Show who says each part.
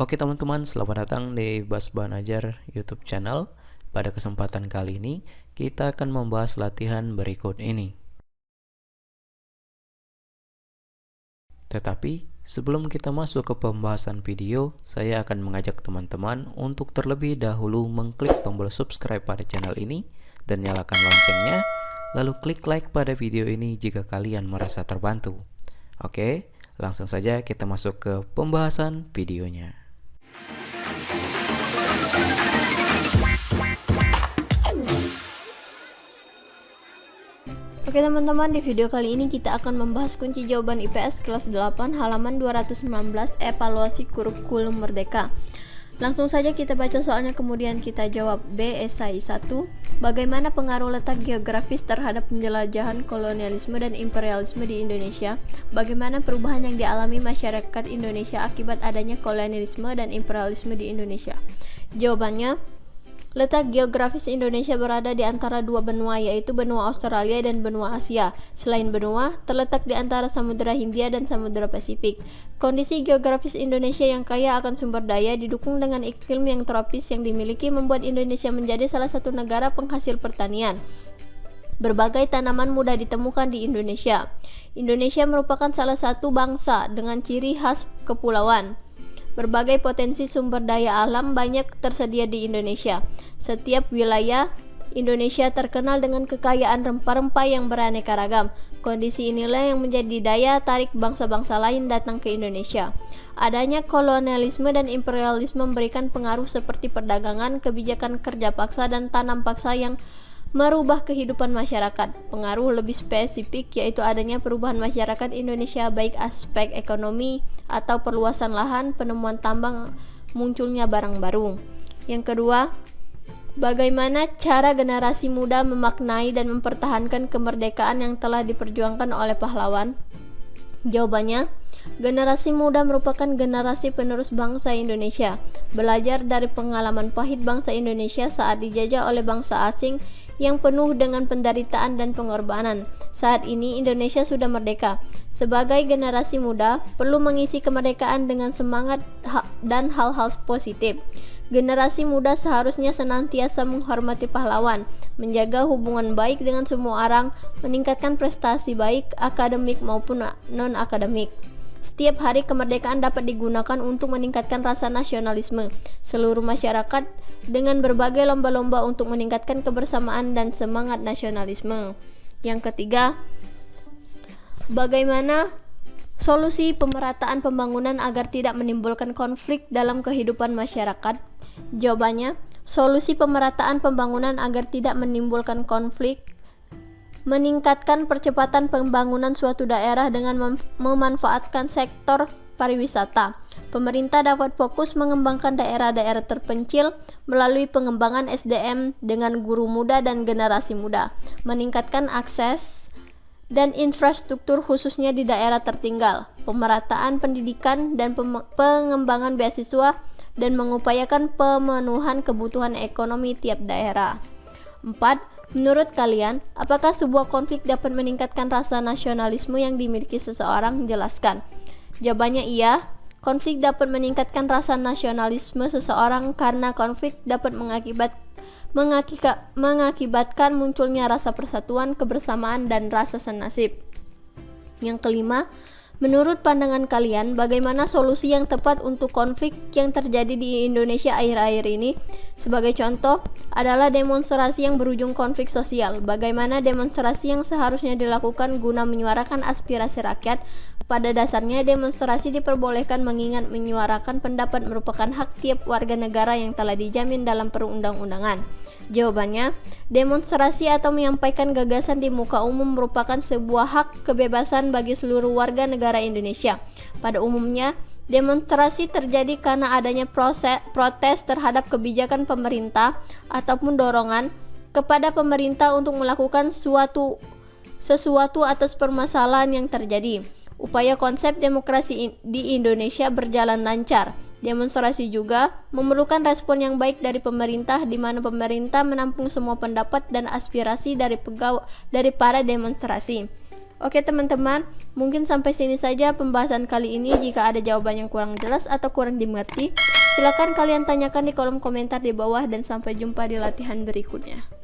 Speaker 1: Oke teman-teman, selamat datang di Basban Ajar YouTube channel. Pada kesempatan kali ini, kita akan membahas latihan berikut ini. Tetapi, sebelum kita masuk ke pembahasan video, saya akan mengajak teman-teman untuk terlebih dahulu mengklik tombol subscribe pada channel ini dan nyalakan loncengnya, lalu klik like pada video ini jika kalian merasa terbantu. Oke, langsung saja kita masuk ke pembahasan videonya.
Speaker 2: Oke teman-teman, di video kali ini kita akan membahas kunci jawaban IPS kelas 8 halaman 219 evaluasi kurikulum merdeka. Langsung saja kita baca soalnya kemudian kita jawab. B. Esai 1. Bagaimana pengaruh letak geografis terhadap penjelajahan kolonialisme dan imperialisme di Indonesia? Bagaimana perubahan yang dialami masyarakat Indonesia akibat adanya kolonialisme dan imperialisme di Indonesia? Jawabannya, letak geografis Indonesia berada di antara dua benua, yaitu benua Australia dan benua Asia. Selain benua, terletak di antara Samudra Hindia dan Samudra Pasifik. Kondisi geografis Indonesia yang kaya akan sumber daya didukung dengan iklim yang tropis yang dimiliki membuat Indonesia menjadi salah satu negara penghasil pertanian. Berbagai tanaman mudah ditemukan di Indonesia. Indonesia merupakan salah satu bangsa dengan ciri khas kepulauan. Berbagai potensi sumber daya alam banyak tersedia di Indonesia. Setiap wilayah Indonesia terkenal dengan kekayaan rempah-rempah yang beraneka ragam. Kondisi inilah yang menjadi daya tarik bangsa-bangsa lain datang ke Indonesia. Adanya kolonialisme dan imperialisme memberikan pengaruh seperti perdagangan, kebijakan kerja paksa, dan tanam paksa yang merubah kehidupan masyarakat. Pengaruh lebih spesifik yaitu adanya perubahan masyarakat Indonesia baik aspek ekonomi atau perluasan lahan, penemuan tambang, munculnya barang baru. Yang kedua, bagaimana cara generasi muda memaknai dan mempertahankan kemerdekaan yang telah diperjuangkan oleh pahlawan? Jawabannya, generasi muda merupakan generasi penerus bangsa Indonesia. Belajar dari pengalaman pahit bangsa Indonesia saat dijajah oleh bangsa asing yang penuh dengan penderitaan dan pengorbanan. Saat ini Indonesia sudah merdeka. Sebagai generasi muda, perlu mengisi kemerdekaan dengan semangat dan hal-hal positif. Generasi muda seharusnya senantiasa menghormati pahlawan, menjaga hubungan baik dengan semua orang, meningkatkan prestasi baik akademik maupun non-akademik. Setiap hari kemerdekaan dapat digunakan untuk meningkatkan rasa nasionalisme seluruh masyarakat dengan berbagai lomba-lomba untuk meningkatkan kebersamaan dan semangat nasionalisme. Yang ketiga, bagaimana solusi pemerataan pembangunan agar tidak menimbulkan konflik dalam kehidupan masyarakat? Jawabannya, solusi pemerataan pembangunan agar tidak menimbulkan konflik meningkatkan percepatan pembangunan suatu daerah dengan memanfaatkan sektor pariwisata. Pemerintah dapat fokus mengembangkan daerah-daerah terpencil melalui pengembangan SDM dengan guru muda dan generasi muda, meningkatkan akses dan infrastruktur khususnya di daerah tertinggal, pemerataan pendidikan dan pengembangan beasiswa, dan mengupayakan pemenuhan kebutuhan ekonomi tiap daerah. 4. Menurut kalian, apakah sebuah konflik dapat meningkatkan rasa nasionalisme yang dimiliki seseorang? Jelaskan. Jawabannya iya. Konflik dapat meningkatkan rasa nasionalisme seseorang karena konflik dapat mengakibatkan munculnya rasa persatuan, kebersamaan, dan rasa senasib. Yang kelima, menurut pandangan kalian, bagaimana solusi yang tepat untuk konflik yang terjadi di Indonesia akhir-akhir ini? Sebagai contoh, adalah demonstrasi yang berujung konflik sosial. Bagaimana demonstrasi yang seharusnya dilakukan guna menyuarakan aspirasi rakyat? Pada dasarnya, demonstrasi diperbolehkan mengingat menyuarakan pendapat merupakan hak tiap warga negara yang telah dijamin dalam perundang-undangan. Jawabannya, demonstrasi atau menyampaikan gagasan di muka umum merupakan sebuah hak kebebasan bagi seluruh warga negara Indonesia. Pada umumnya, demonstrasi terjadi karena adanya protes terhadap kebijakan pemerintah ataupun dorongan kepada pemerintah untuk melakukan sesuatu atas permasalahan yang terjadi. Upaya konsep demokrasi di Indonesia berjalan lancar. Demonstrasi juga memerlukan respon yang baik dari pemerintah, di mana pemerintah menampung semua pendapat dan aspirasi dari para demonstrasi. Oke teman-teman, mungkin sampai sini saja pembahasan kali ini. Jika ada jawaban yang kurang jelas atau kurang dimengerti, silakan kalian tanyakan di kolom komentar di bawah dan sampai jumpa di latihan berikutnya.